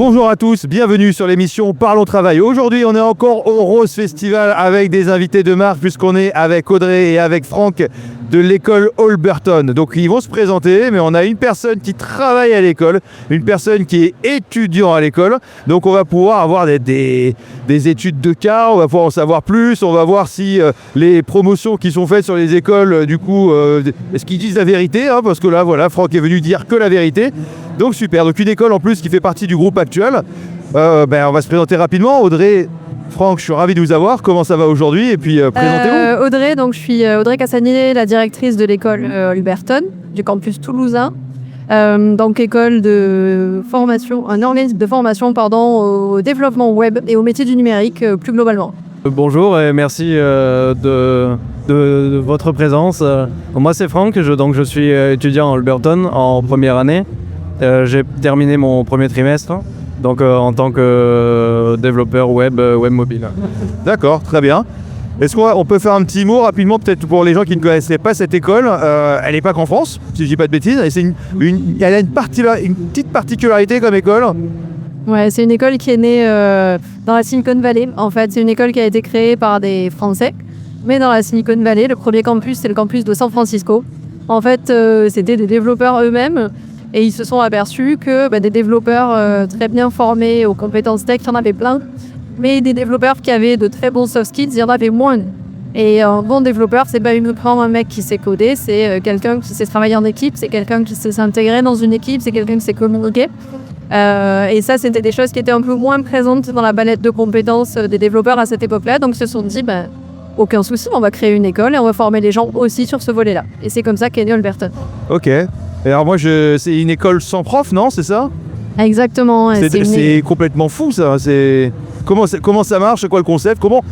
Bonjour à tous, bienvenue sur l'émission Parlons Travail. Aujourd'hui, on est encore au Rose Festival avec des invités de marque puisqu'on est avec Audrey et avec Franck de l'école Holberton. Donc ils vont se présenter, mais on a une personne qui travaille à l'école, une personne qui est étudiant à l'école. Donc on va pouvoir avoir des études de cas, on va pouvoir en savoir plus, on va voir si les promotions qui sont faites sur les écoles, du coup, est-ce qu'ils disent la vérité, hein, parce que là, voilà, Franck est venu dire que la vérité. Donc super, donc une école en plus qui fait partie du groupe actuel. On va se présenter rapidement. Audrey, Franck, je suis ravi de vous avoir. Comment ça va aujourd'hui? Et puis présentez-vous. Audrey, donc je suis Audrey Cassanier, la directrice de l'école Holberton, du campus toulousain. Donc école de formation, un organisme de formation au développement web et au métier du numérique plus globalement. Bonjour et merci de votre présence. Moi c'est Franck, je suis étudiant à Holberton en première année. J'ai terminé mon premier trimestre en tant que développeur web mobile. D'accord, très bien. Est-ce qu'on peut faire un petit mot rapidement, peut-être pour les gens qui ne connaissaient pas cette école? Elle n'est pas qu'en France, si je ne dis pas de bêtises. Et elle a une petite particularité comme école. Ouais, c'est une école qui est née dans la Silicon Valley. En fait, c'est une école qui a été créée par des Français. Mais dans la Silicon Valley, le premier campus, c'est le campus de San Francisco. En fait, c'était des développeurs eux-mêmes. Et ils se sont aperçus que des développeurs très bien formés aux compétences tech, il y en avait plein. Mais des développeurs qui avaient de très bons soft skills, il y en avait moins. Et un bon développeur, c'est pas uniquement un mec qui sait coder, c'est quelqu'un qui sait travailler en équipe, c'est quelqu'un qui sait s'intégrer dans une équipe, c'est quelqu'un qui sait communiquer. Et ça, c'était des choses qui étaient un peu moins présentes dans la palette de compétences des développeurs à cette époque-là. Donc ils se sont dit, aucun souci, on va créer une école et on va former les gens aussi sur ce volet-là. Et c'est comme ça qu'est né Holberton. Ok. Et alors moi, c'est une école sans prof, non? C'est ça? Exactement. C'est complètement fou, ça. Comment ça marche? C'est quoi le concept? Comment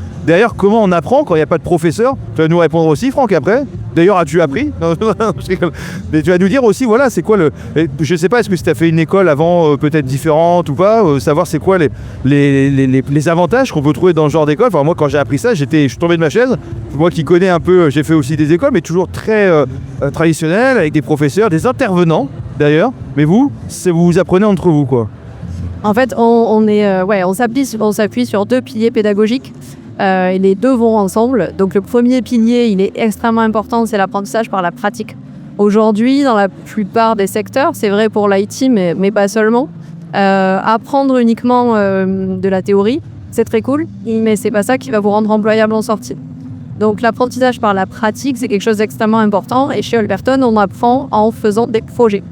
on apprend quand il n'y a pas de professeur? Tu vas nous répondre aussi, Franck, après. D'ailleurs, as-tu appris? Mais tu vas nous dire aussi, voilà, c'est quoi je sais pas, est-ce que tu as fait une école avant, peut-être différente ou pas, savoir c'est quoi les avantages qu'on peut trouver dans ce genre d'école. Enfin, moi, quand j'ai appris ça, je suis tombé de ma chaise. Moi qui connais un peu, j'ai fait aussi des écoles, mais toujours très traditionnelles, avec des professeurs, des intervenants, d'ailleurs. Mais vous apprenez entre vous, quoi. En fait, on s'appuie sur deux piliers pédagogiques. Et les deux vont ensemble. Donc le premier pilier, il est extrêmement important, c'est l'apprentissage par la pratique. Aujourd'hui, dans la plupart des secteurs, c'est vrai pour l'IT, mais pas seulement, apprendre uniquement de la théorie, c'est très cool, mais c'est pas ça qui va vous rendre employable en sortie. Donc l'apprentissage par la pratique, c'est quelque chose d'extrêmement important. Et chez Holberton, on apprend en faisant des projets.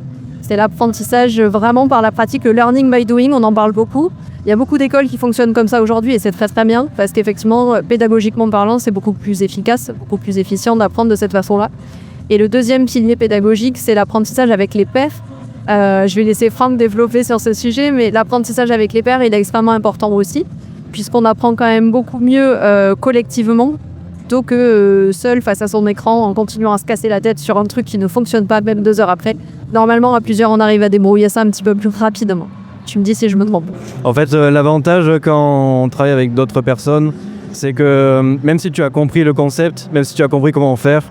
C'est l'apprentissage vraiment par la pratique, le learning by doing, on en parle beaucoup. Il y a beaucoup d'écoles qui fonctionnent comme ça aujourd'hui et c'est très très bien parce qu'effectivement, pédagogiquement parlant, c'est beaucoup plus efficace, beaucoup plus efficient d'apprendre de cette façon-là. Et le deuxième pilier pédagogique, c'est l'apprentissage avec les pairs. Je vais laisser Franck développer sur ce sujet, mais l'apprentissage avec les pairs, il est extrêmement important aussi, puisqu'on apprend quand même beaucoup mieux collectivement plutôt que seul face à son écran en continuant à se casser la tête sur un truc qui ne fonctionne pas même 2 heures après. Normalement, à plusieurs, on arrive à débrouiller ça un petit peu plus rapidement. Tu me dis si je me trompe. En fait, l'avantage quand on travaille avec d'autres personnes, c'est que même si tu as compris le concept, même si tu as compris comment faire,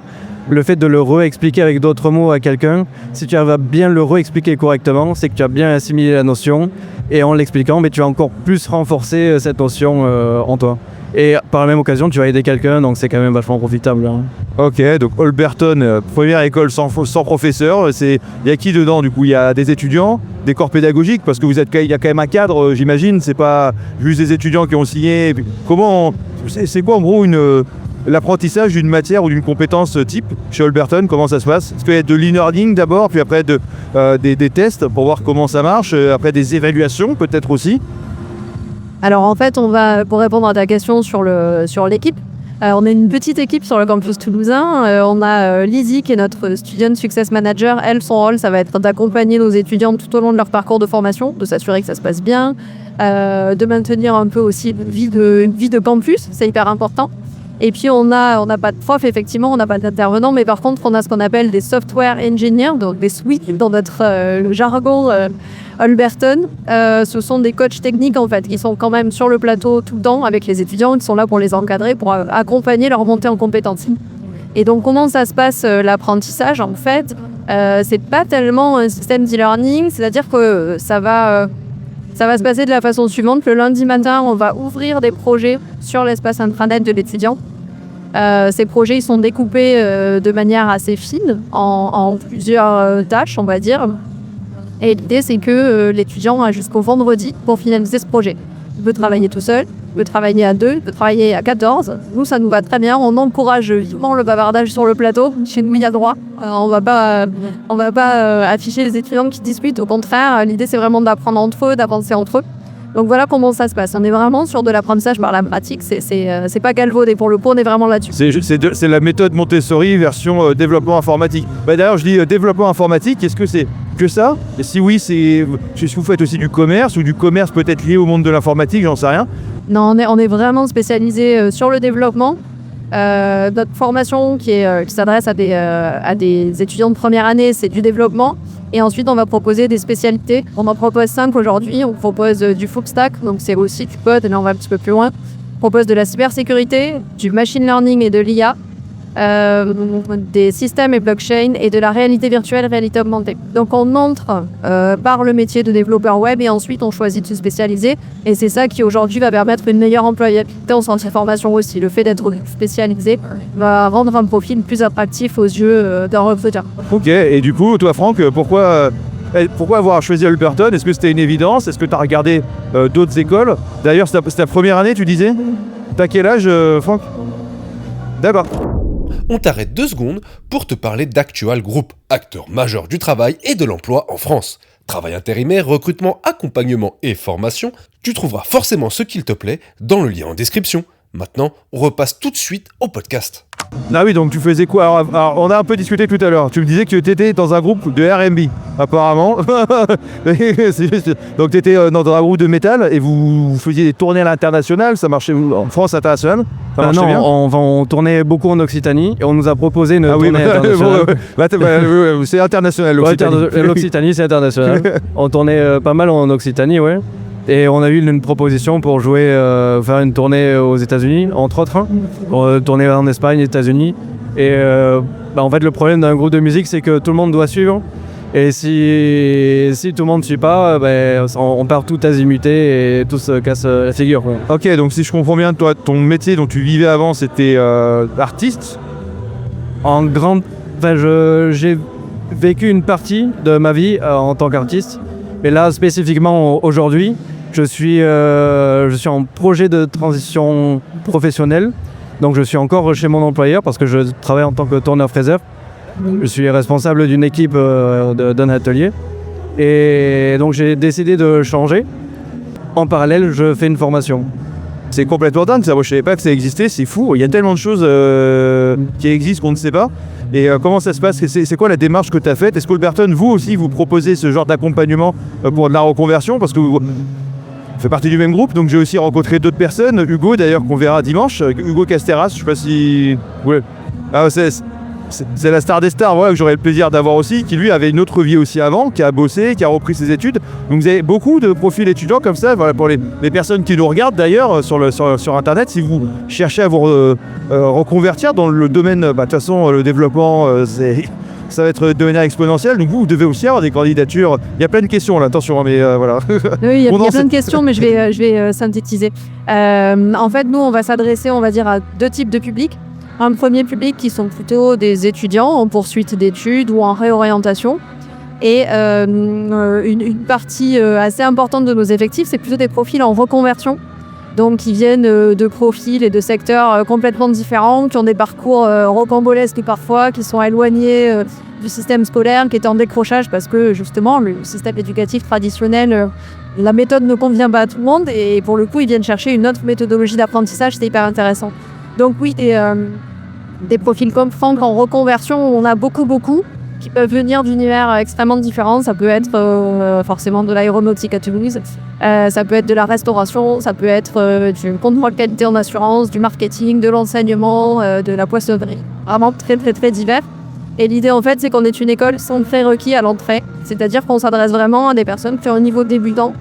le fait de le réexpliquer avec d'autres mots à quelqu'un, si tu arrives à bien le réexpliquer correctement, c'est que tu as bien assimilé la notion et en l'expliquant, tu vas encore plus renforcer cette notion en toi. Et par la même occasion, tu vas aider quelqu'un, donc c'est quand même vachement profitable. Hein. Ok, donc Holberton, première école sans professeur, il y a qui dedans du coup? Il y a des étudiants, des corps pédagogiques, parce que il y a quand même un cadre, j'imagine, c'est pas juste des étudiants qui ont signé. C'est quoi en gros l'apprentissage d'une matière ou d'une compétence type chez Holberton? Comment ça se passe? Est-ce qu'il y a de l'e-learning d'abord, puis après des tests pour voir comment ça marche, après des évaluations peut-être aussi? Alors en fait, pour répondre à ta question sur l'équipe, on est une petite équipe sur le campus toulousain. On a Lizzie qui est notre Student Success Manager. Elle, son rôle, ça va être d'accompagner nos étudiants tout au long de leur parcours de formation, de s'assurer que ça se passe bien, de maintenir un peu aussi une vie de campus, c'est hyper important. Et puis on n'a pas de prof, effectivement, on n'a pas d'intervenant, mais par contre on a ce qu'on appelle des software engineers, donc des SWE dans notre jargon Holberton. Ce sont des coachs techniques en fait, qui sont quand même sur le plateau tout le temps avec les étudiants, qui sont là pour les encadrer, pour accompagner leur montée en compétences. Et donc comment ça se passe l'apprentissage en fait? C'est pas tellement un système d'e-learning, c'est-à-dire que ça va Ça va se passer de la façon suivante. Le lundi matin, on va ouvrir des projets sur l'espace intranet de l'étudiant. Ces projets ils sont découpés de manière assez fine en plusieurs tâches, on va dire. Et l'idée, c'est que l'étudiant a jusqu'au vendredi pour finaliser ce projet. Il peut travailler tout seul, il peut travailler à 2, il peut travailler à 14. Nous, ça nous va très bien. On encourage vivement le bavardage sur le plateau. Chez nous, il y a droit. On va pas afficher les étudiants qui discutent. Au contraire, l'idée, c'est vraiment d'apprendre entre eux, d'avancer entre eux. Donc voilà comment ça se passe. On est vraiment sur de l'apprentissage par la pratique. C'est pas galvaudé. Pour le coup, on est vraiment là-dessus. C'est la méthode Montessori version développement informatique. D'ailleurs, je dis développement informatique. Est-ce que c'est que ça? Et si oui, si vous faites aussi du commerce ou du commerce peut-être lié au monde de l'informatique, j'en sais rien. Non, on est vraiment spécialisé sur le développement. Notre formation qui s'adresse à des étudiants de première année, c'est du développement. Et ensuite, on va proposer des spécialités. On en propose 5 aujourd'hui. On propose du full stack, donc c'est aussi du code, mais on va un petit peu plus loin. On propose de la cybersécurité, du machine learning et de l'IA, des systèmes et blockchain et de la réalité virtuelle, réalité augmentée. Donc on entre par le métier de développeur web et ensuite on choisit de se spécialiser. Et c'est ça qui aujourd'hui va permettre une meilleure employabilité en centre de formation aussi. Le fait d'être spécialisé va rendre un profil plus attractif aux yeux d'un recruteur. Ok, et du coup, toi Franck, pourquoi avoir choisi Alberton? Est-ce que c'était une évidence? Est-ce que tu as regardé d'autres écoles? D'ailleurs, c'est ta première année, tu disais? T'as quel âge, Franck? D'accord. On t'arrête 2 secondes pour te parler d'Actual Group, acteur majeur du travail et de l'emploi en France. Travail intérimaire, recrutement, accompagnement et formation, tu trouveras forcément ce qu'il te plaît dans le lien en description. Maintenant, on repasse tout de suite au podcast. Ah oui, donc tu faisais quoi? Alors, on a un peu discuté tout à l'heure. Tu me disais que tu étais dans un groupe de R&B, apparemment. Donc tu étais dans un groupe de métal et vous faisiez des tournées à l'international. Ça marchait en France internationale? Non, on tournait beaucoup en Occitanie et on nous a proposé une tournée internationale. C'est international, l'Occitanie. L'Occitanie, c'est international. On tournait pas mal en Occitanie, ouais. Et on a eu une proposition pour jouer, faire une tournée aux États-Unis, entre autres, tourner en Espagne, États-Unis. Et en fait, le problème d'un groupe de musique, c'est que tout le monde doit suivre. Et si tout le monde ne suit pas, on part tout azimuté et tout se casse la figure, quoi. Ok, donc si je comprends bien, toi, ton métier dont tu vivais avant, c'était artiste? J'ai vécu une partie de ma vie en tant qu'artiste. Mais là, spécifiquement aujourd'hui, je suis en projet de transition professionnelle. Donc je suis encore chez mon employeur parce que je travaille en tant que tourneur-fraiseur. Je suis responsable d'une équipe d'un atelier. Et donc j'ai décidé de changer. En parallèle, je fais une formation. C'est complètement dingue ça, moi je savais pas que ça existait, c'est fou. Il y a tellement de choses qui existent qu'on ne sait pas. Et comment ça se passe? C'est quoi la démarche que tu as faite? Est-ce qu'Alberton, vous aussi, vous proposez ce genre d'accompagnement pour de la reconversion? Parce que vous faites partie du même groupe, donc j'ai aussi rencontré d'autres personnes. Hugo d'ailleurs qu'on verra dimanche, Hugo Casteras, je sais pas si... Ouais. Ah, c'est la star des stars, voilà, que j'aurais le plaisir d'avoir aussi, qui lui avait une autre vie aussi avant, qui a bossé, qui a repris ses études. Donc vous avez beaucoup de profils étudiants comme ça, voilà, pour les personnes qui nous regardent d'ailleurs sur internet, si vous cherchez à vous reconvertir dans le domaine, de toute façon le développement ça va être de manière exponentielle, donc vous devez aussi avoir des candidatures. Il y a plein de questions là, attention, mais voilà. Oui, il y a plein de questions, mais je vais synthétiser. En fait, nous, on va s'adresser, on va dire, à 2 types de publics. Un premier public qui sont plutôt des étudiants en poursuite d'études ou en réorientation. Et une partie assez importante de nos effectifs, c'est plutôt des profils en reconversion. Donc qui viennent de profils et de secteurs complètement différents, qui ont des parcours rocambolesques parfois, qui sont éloignés du système scolaire, qui est en décrochage parce que justement le système éducatif traditionnel, la méthode ne convient pas à tout le monde et pour le coup ils viennent chercher une autre méthodologie d'apprentissage, c'est hyper intéressant. Donc oui, des profils comme Franck en reconversion, on a beaucoup qui peuvent venir d'univers extrêmement différents. Ça peut être forcément de l'aéronautique à Toulouse, ça peut être de la restauration, ça peut être du contrôle qualité en assurance, du marketing, de l'enseignement, de la poissonnerie. Vraiment très divers. Et l'idée en fait, c'est qu'on est une école sans prérequis à l'entrée, c'est-à-dire qu'on s'adresse vraiment à des personnes qui ont un niveau débutant.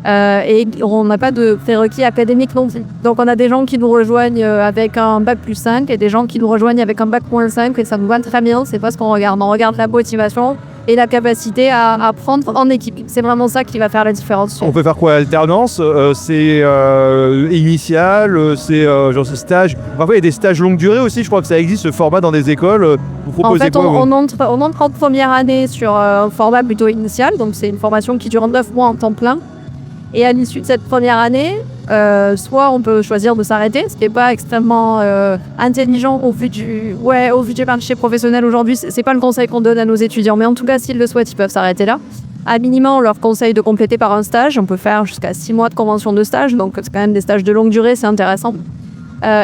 Et on n'a pas de prérequis académiques non plus. Donc on a des gens qui nous rejoignent avec un bac plus 5 et des gens qui nous rejoignent avec un bac moins 5 et ça nous va très bien, c'est pas ce qu'on regarde. On regarde la motivation, et la capacité à apprendre en équipe. C'est vraiment ça qui va faire la différence. On peut faire quoi? Alternance, c'est initial, c'est genre ce stage. Parfois il y a des stages longue durée aussi, je crois que ça existe ce format dans des écoles. Vous En proposez fait, quoi vous on entre en première année sur un format plutôt initial, donc c'est une formation qui dure 9 mois en temps plein. Et à l'issue de cette première année, soit on peut choisir de s'arrêter, ce qui n'est pas extrêmement intelligent au vu du marché professionnel aujourd'hui. C'est pas le conseil qu'on donne à nos étudiants, mais en tout cas, s'ils le souhaitent, ils peuvent s'arrêter là. À minima, on leur conseille de compléter par un stage. On peut faire jusqu'à 6 mois de convention de stage, donc c'est quand même des stages de longue durée, c'est intéressant.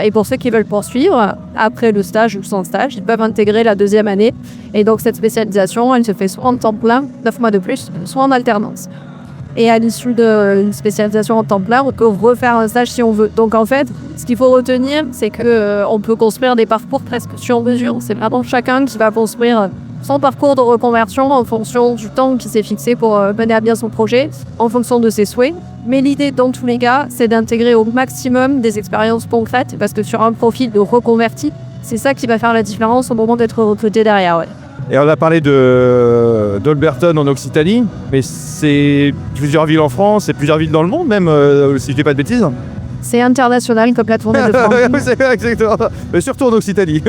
Et pour ceux qui veulent poursuivre, après le stage ou sans stage, ils peuvent intégrer la deuxième année. Et donc cette spécialisation, elle se fait soit en temps plein, 9 mois de plus, soit en alternance. Et à l'issue d'une spécialisation en temps plein, on peut refaire un stage si on veut. Donc en fait, ce qu'il faut retenir, c'est qu'on peut construire des parcours presque sur mesure. C'est vraiment chacun qui va construire son parcours de reconversion en fonction du temps qu'il s'est fixé pour mener à bien son projet, en fonction de ses souhaits. Mais l'idée, dans tous les cas, c'est d'intégrer au maximum des expériences concrètes, parce que sur un profil de reconverti, c'est ça qui va faire la différence au moment d'être recruté derrière. Ouais. Et on a parlé d'Holberton en Occitanie, mais c'est plusieurs villes en France et plusieurs villes dans le monde même, si je dis pas de bêtises. C'est international comme plateforme de France. C'est exactement. Mais surtout en Occitanie.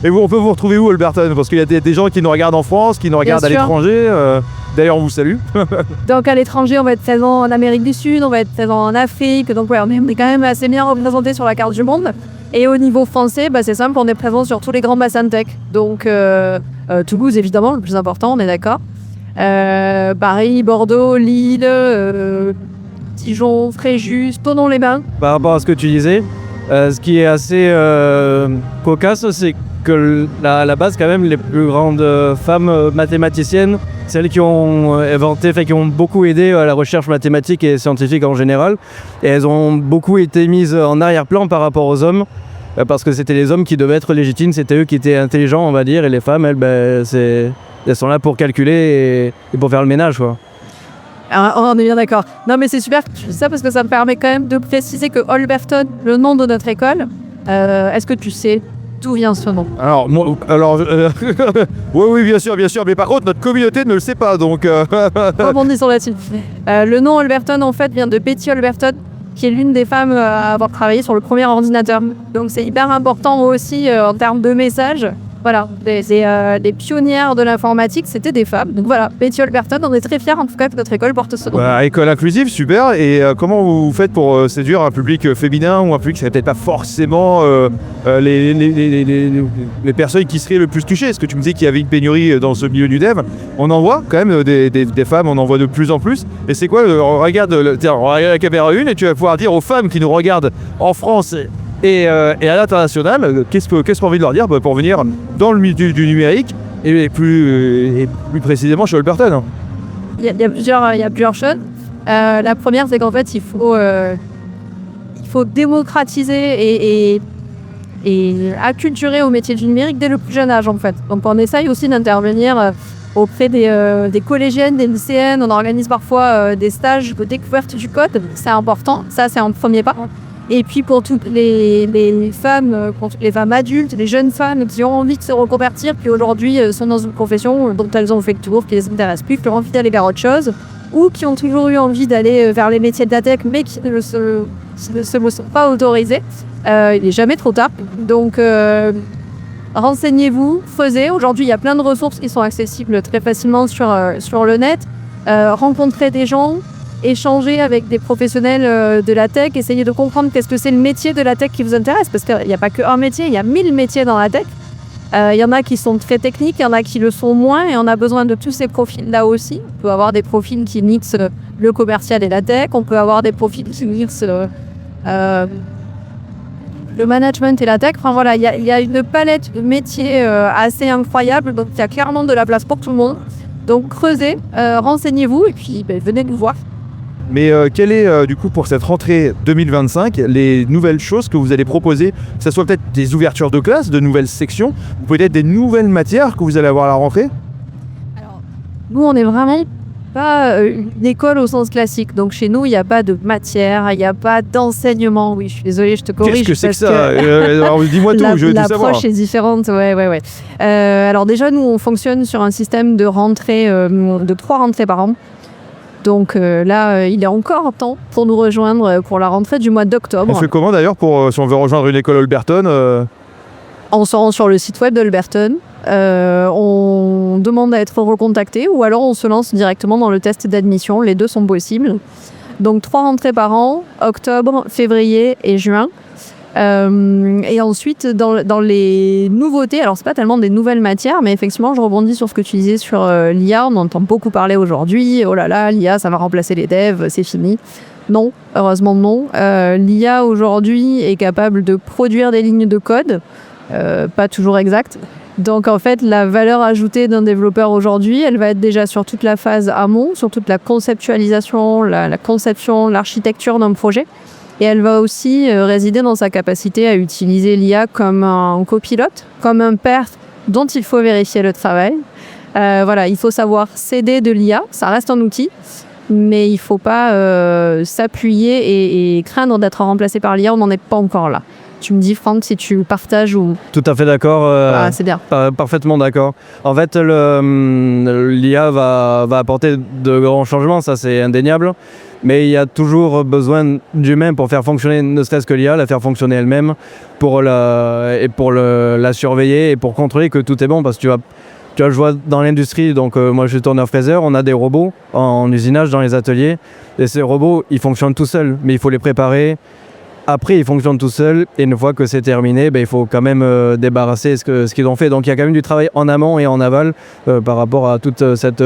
Et vous, on peut vous retrouver où, Holberton? Parce qu'il y a des gens qui nous regardent en France, qui nous regardent à l'étranger. D'ailleurs, on vous salue. Donc à l'étranger, on va être présent en Amérique du Sud, on va être présent en Afrique. Donc ouais, on est quand même assez bien représenté sur la carte du monde. Et au niveau français, c'est simple, on est présent sur tous les grands bassins de tech. Donc Toulouse, évidemment, le plus important, on est d'accord. Paris, Bordeaux, Lille, Dijon, Fréjus, Thonon-les-Bains. Par rapport à ce que tu disais, ce qui est assez cocasse, c'est que à la base, quand même, les plus grandes femmes mathématiciennes, celles qui ont inventé, qui ont beaucoup aidé à la recherche mathématique et scientifique en général, et elles ont beaucoup été mises en arrière-plan par rapport aux hommes, parce que c'était les hommes qui devaient être légitimes, c'était eux qui étaient intelligents, on va dire, et les femmes, elles sont là pour calculer et pour faire le ménage, quoi. Alors, on est bien d'accord. Non, mais c'est super que tu dis ça parce que ça me permet quand même de préciser que Holberton, le nom de notre école, est-ce que tu sais d'où vient ce nom? Oui, bien sûr, mais par contre, notre communauté ne le sait pas, donc... Rebondissons là-dessus. Le nom Holberton, en fait, vient de Betty Holberton, qui est l'une des femmes à avoir travaillé sur le premier ordinateur. Donc c'est hyper important aussi en termes de message. Voilà, les pionnières de l'informatique, c'était des femmes. Donc voilà, Betty Holberton, on est très fiers en tout cas que notre école porte ce nom. École inclusive, super. Et comment vous faites pour séduire un public féminin ou un public qui ne serait peut-être pas forcément les personnes qui seraient le plus touchées? Est-ce que tu me disais qu'il y avait une pénurie dans ce milieu du dev? On en voit quand même des femmes, on en voit de plus en plus. Et c'est quoi on regarde la caméra 1 et tu vas pouvoir dire aux femmes qui nous regardent en France et à l'international, qu'est-ce qu'on a envie de leur dire pour venir dans le milieu du numérique et plus précisément chez Holberton? Il y a plusieurs choses. La première, c'est qu'en fait, il faut démocratiser et acculturer au métier du numérique dès le plus jeune âge, en fait. Donc on essaye aussi d'intervenir auprès des collégiennes, des lycéennes. On organise parfois des stages de découverte du code. C'est important. Ça, c'est un premier pas. Et puis pour toutes les femmes, les femmes adultes, les jeunes femmes qui ont envie de se reconvertir, puis aujourd'hui sont dans une profession dont elles ont fait le tour, qui les intéresse plus, qui ont envie d'aller vers autre chose, ou qui ont toujours eu envie d'aller vers les métiers de la tech, mais qui ne se sont pas autorisées. Il n'est jamais trop tard. Donc renseignez-vous, creusez. Aujourd'hui, il y a plein de ressources qui sont accessibles très facilement sur le net. Rencontrez des gens, échanger avec des professionnels de la tech, essayer de comprendre qu'est-ce que c'est le métier de la tech qui vous intéresse, parce qu'il n'y a pas qu'un métier, il y a 1000 métiers dans la tech. Il y en a qui sont très techniques, il y en a qui le sont moins, et on a besoin de tous ces profils-là aussi. On peut avoir des profils qui mixent le commercial et la tech, on peut avoir des profils qui mixent le management et la tech. Enfin voilà, il y a une palette de métiers assez incroyable, donc il y a clairement de la place pour tout le monde. Donc creusez, renseignez-vous, et puis venez nous voir. Mais quelle est, du coup, pour cette rentrée 2025, les nouvelles choses que vous allez proposer? Que ce soit peut-être des ouvertures de classe, de nouvelles sections, ou peut-être des nouvelles matières que vous allez avoir à la rentrée? Alors, nous, on est vraiment pas une école au sens classique. Donc chez nous, il n'y a pas de matière, il n'y a pas d'enseignement. Oui, je suis désolée, je te corrige. Qu'est-ce que c'est que parce ça alors, dis-moi tout, je veux tout savoir. L'approche est différente, ouais. Alors déjà, nous, on fonctionne sur un système de rentrée, de 3 rentrées par an. Donc là, il est encore temps pour nous rejoindre pour la rentrée du mois d'octobre. On fait comment d'ailleurs pour si on veut rejoindre une école Holberton On se rend sur le site web d'Holberton. On demande à être recontacté ou alors on se lance directement dans le test d'admission. Les deux sont possibles. Donc 3 rentrées par an, octobre, février et juin. Et ensuite, dans les nouveautés, alors c'est pas tellement des nouvelles matières, mais effectivement, je rebondis sur ce que tu disais sur l'IA. On entend beaucoup parler aujourd'hui. Oh là là, l'IA, ça va remplacer les devs, c'est fini. Non, heureusement non. L'IA aujourd'hui est capable de produire des lignes de code, pas toujours exactes. Donc en fait, la valeur ajoutée d'un développeur aujourd'hui, elle va être déjà sur toute la phase amont, sur toute la conceptualisation, la conception, l'architecture d'un projet. Et elle va aussi résider dans sa capacité à utiliser l'IA comme un copilote, comme un père dont il faut vérifier le travail. Voilà, il faut savoir s'aider de l'IA, ça reste un outil, mais il ne faut pas s'appuyer et craindre d'être remplacé par l'IA, on n'en est pas encore là. Tu me dis, Franck, si tu partages ou... Tout à fait d'accord. c'est bien. Parfaitement d'accord. En fait, l'IA va apporter de grands changements, ça c'est indéniable. Mais il y a toujours besoin d'humains pour faire fonctionner, ne serait-ce que l'IA, la faire fonctionner elle-même, pour la surveiller et pour contrôler que tout est bon. Parce que tu vois, je vois dans l'industrie, donc moi je suis tourneur-fraiseur, on a des robots en usinage dans les ateliers. Et ces robots, ils fonctionnent tout seuls, mais il faut les préparer. Après, ils fonctionnent tout seuls et une fois que c'est terminé, il faut quand même débarrasser ce qu'ils ont fait. Donc il y a quand même du travail en amont et en aval par rapport à toute cette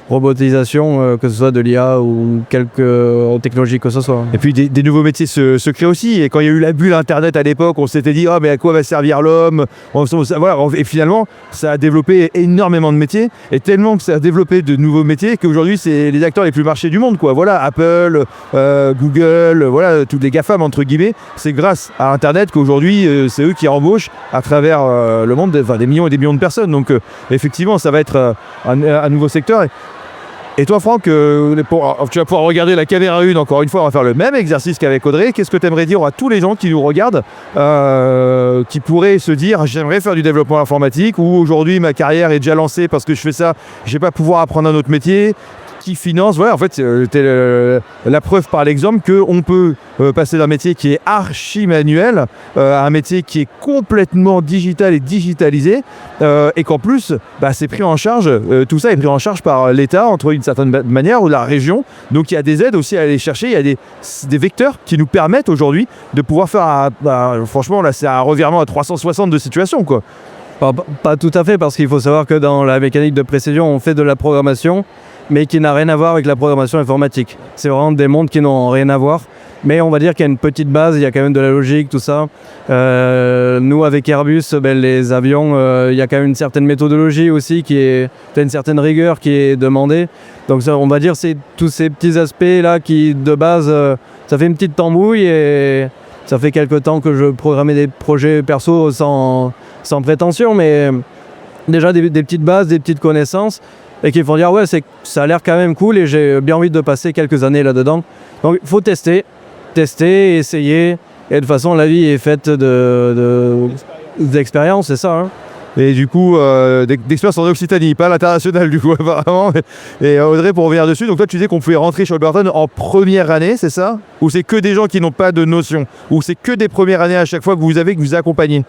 robotisation, que ce soit de l'IA ou quelque technologie que ce soit. Et puis des nouveaux métiers se créent aussi. Et quand il y a eu la bulle Internet à l'époque, on s'était dit mais à quoi va servir l'homme ? Voilà. Et finalement, ça a développé énormément de métiers. Et tellement que ça a développé de nouveaux métiers qu'aujourd'hui, c'est les acteurs les plus marchés du monde, quoi. Voilà, Apple, Google, voilà, tous les GAFAM entre guillemets. C'est grâce à Internet qu'aujourd'hui, c'est eux qui embauchent à travers le monde des millions et des millions de personnes. Donc effectivement, ça va être un nouveau secteur. Et toi, Franck, tu vas pouvoir regarder la caméra 1 encore une fois. On va faire le même exercice qu'avec Audrey. Qu'est-ce que tu aimerais dire à tous les gens qui nous regardent, qui pourraient se dire j'aimerais faire du développement informatique, ou aujourd'hui ma carrière est déjà lancée parce que je fais ça, je vais pas pouvoir apprendre un autre métier, qui finance, voilà, en fait, c'était la preuve par l'exemple qu'on peut passer d'un métier qui est archi manuel à un métier qui est complètement digital et digitalisé, et qu'en plus, c'est pris en charge, tout ça est pris en charge par l'État, entre une certaine manière, ou la région. Donc il y a des aides aussi à aller chercher, il y a des vecteurs qui nous permettent aujourd'hui de pouvoir faire, franchement, là, c'est un revirement à 360 de situation, quoi. Pas tout à fait, parce qu'il faut savoir que dans la mécanique de précision, on fait de la programmation, mais qui n'a rien à voir avec la programmation informatique. C'est vraiment des mondes qui n'ont rien à voir. Mais on va dire qu'il y a une petite base, il y a quand même de la logique, tout ça. Nous, avec Airbus, les avions, il y a quand même une certaine méthodologie aussi, une certaine rigueur qui est demandée. Donc ça, on va dire c'est tous ces petits aspects-là qui, de base, ça fait une petite tambouille, et ça fait quelque temps que je programmais des projets perso sans prétention, mais déjà des petites bases, des petites connaissances, et qui font dire ouais, ça a l'air quand même cool et j'ai bien envie de passer quelques années là-dedans. Donc il faut tester, essayer, et de toute façon la vie est faite d'expérience, c'est ça, hein. Et du coup, d'expérience en Occitanie, pas l'international du coup apparemment. Et Audrey, pour revenir dessus, donc toi tu disais qu'on pouvait rentrer chez Holberton en première année, c'est ça ? Ou c'est que des gens qui n'ont pas de notion ? Ou c'est que des premières années à chaque fois que vous accompagnez ?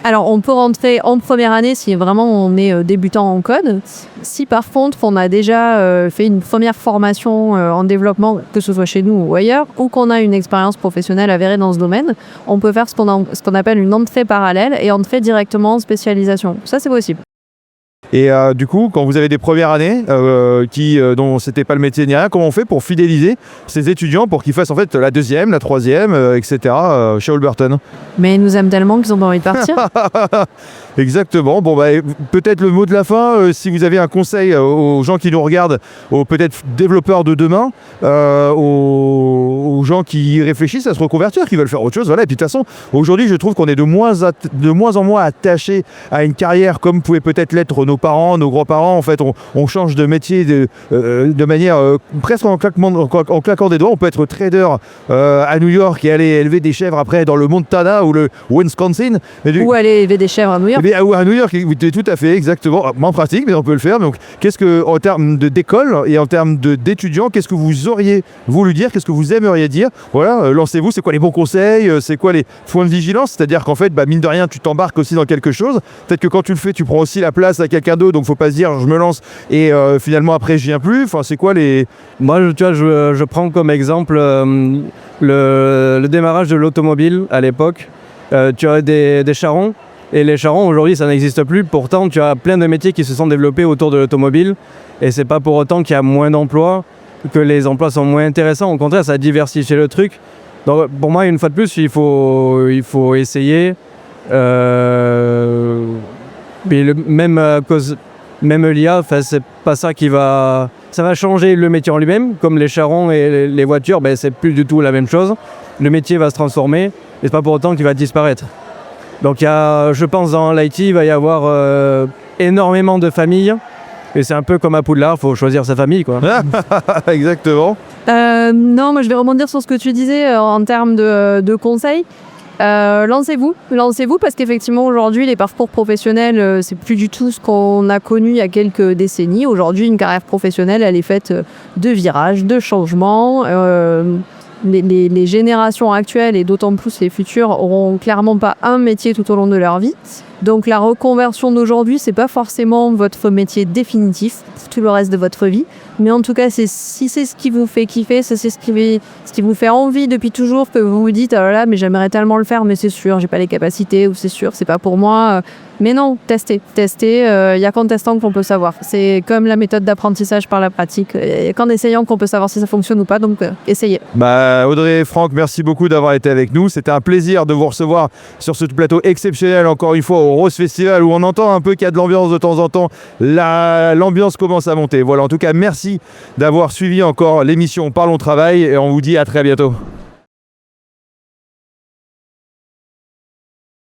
Alors, on peut rentrer en première année si vraiment on est débutant en code. Si par contre, on a déjà fait une première formation en développement, que ce soit chez nous ou ailleurs, ou qu'on a une expérience professionnelle avérée dans ce domaine, on peut faire ce qu'on appelle une entrée parallèle et entrer directement en spécialisation. Ça, c'est possible. Et du coup, quand vous avez des premières années dont c'était pas le métier ni rien, comment on fait pour fidéliser ces étudiants pour qu'ils fassent en fait la deuxième, la troisième, etc. Chez Holberton ? Mais ils nous aiment tellement qu'ils ont pas envie de partir. Exactement. Bon, bah, peut-être le mot de la fin, si vous avez un conseil aux gens qui nous regardent, aux peut-être développeurs de demain, aux gens qui réfléchissent à se reconvertir, qui veulent faire autre chose. Voilà. Et puis de toute façon, aujourd'hui, je trouve qu'on est de moins en moins attaché à une carrière comme pouvaient peut-être l'être nos parents, nos grands-parents. En fait, on change de métier de manière presque en claquant des doigts. On peut être trader à New York et aller élever des chèvres après dans le Montana ou le Wisconsin. Ou aller élever des chèvres à New York. Ou à New York, oui, tout à fait, exactement. Moins pratique, mais on peut le faire. Donc, qu'est-ce que, en termes d'école et en termes d'étudiants, qu'est-ce que vous auriez voulu dire? Qu'est-ce que vous aimeriez dire? Voilà, lancez-vous. C'est quoi les bons conseils? C'est quoi les points de vigilance? C'est-à-dire qu'en fait, mine de rien, tu t'embarques aussi dans quelque chose. Peut-être que quand tu le fais, tu prends aussi la place à quelqu'un d'autre. Donc, faut pas se dire, je me lance et finalement après, je viens plus. Enfin, c'est quoi les... Moi, tu vois, je prends comme exemple le démarrage de l'automobile à l'époque. Tu as des charrons. Et les charrons, aujourd'hui, ça n'existe plus. Pourtant, tu as plein de métiers qui se sont développés autour de l'automobile. Et c'est pas pour autant qu'il y a moins d'emplois, que les emplois sont moins intéressants. Au contraire, ça diversifie le truc. Donc, pour moi, une fois de plus, il faut essayer. Même l'IA, c'est pas ça qui va... Ça va changer le métier en lui-même. Comme les charrons et les voitures, c'est plus du tout la même chose. Le métier va se transformer. Et c'est pas pour autant qu'il va disparaître. Donc je pense dans l'IT, il va y avoir énormément de familles. Et c'est un peu comme à Poudlard, il faut choisir sa famille, quoi. Exactement. Non, moi je vais rebondir sur ce que tu disais en termes de conseils. Lancez-vous parce qu'effectivement aujourd'hui les parcours professionnels c'est plus du tout ce qu'on a connu il y a quelques décennies. Aujourd'hui une carrière professionnelle elle est faite de virages, de changements. Les générations actuelles et d'autant plus les futures auront clairement pas un métier tout au long de leur vie. Donc la reconversion d'aujourd'hui, c'est pas forcément votre métier définitif pour tout le reste de votre vie. Mais en tout cas, si c'est ce qui vous fait kiffer, c'est ce qui vous fait envie depuis toujours, que vous vous dites, oh là là, mais j'aimerais tellement le faire, mais c'est sûr, j'ai pas les capacités, ou c'est sûr, c'est pas pour moi. Mais non, testez. Il y a qu'en testant qu'on peut savoir. C'est comme la méthode d'apprentissage par la pratique. Il y a qu'en essayant qu'on peut savoir si ça fonctionne ou pas, donc essayez. Audrey et Franck, merci beaucoup d'avoir été avec nous. C'était un plaisir de vous recevoir sur ce plateau exceptionnel, encore une fois, au Rose Festival, où on entend un peu qu'il y a de l'ambiance de temps en temps. L'ambiance commence à monter. Voilà, en tout cas, merci d'avoir suivi encore l'émission Parlons Travail et on vous dit à très bientôt.